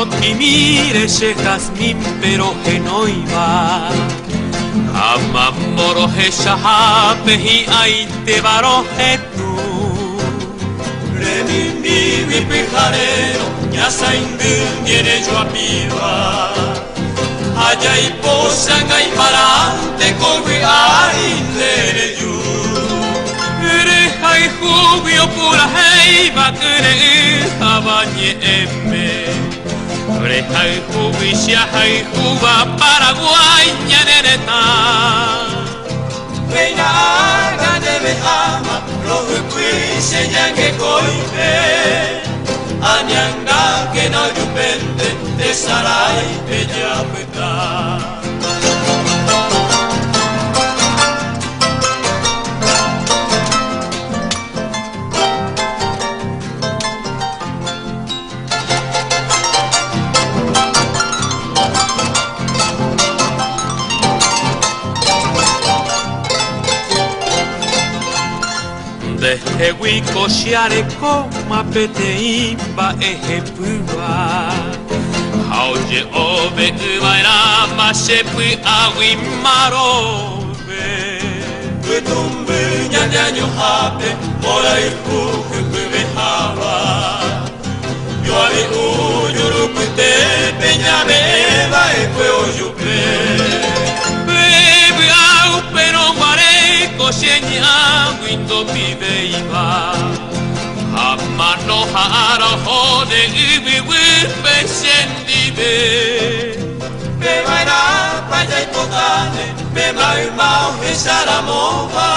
kimire she jazmín pero genoiba Amamoro he shahape hi aite baro he tu Remimbi wipijarero Nyasa indun viene yo a piba Allá y posanga y parante Kobe aindere yu Hai jubio pura heiba kere habañe emme Kere hai jubisha hai juba Paraguay ñanereta Reina aga debe ama Rojo kuise nyange koipe Anyanga que no yupende Te sarai bella peta Desde huico xiare coma peteimba ejepua Hauye obe ubaira masepui aguimarobe Kutumbu nyanyanyo hape Mora irkuku kubehaba Yoari uyuru kute Peñame eva ekwe oyupe Bebe au pero guareco xeña Guindo pibeiba Hamano hara hode ubi wipe sendibe Bebaira paya ipotane Bebaira mau esaramoba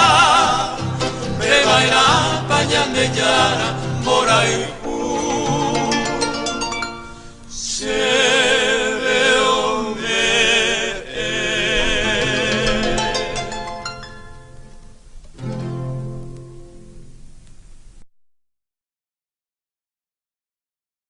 Bebaira paya neyara Morai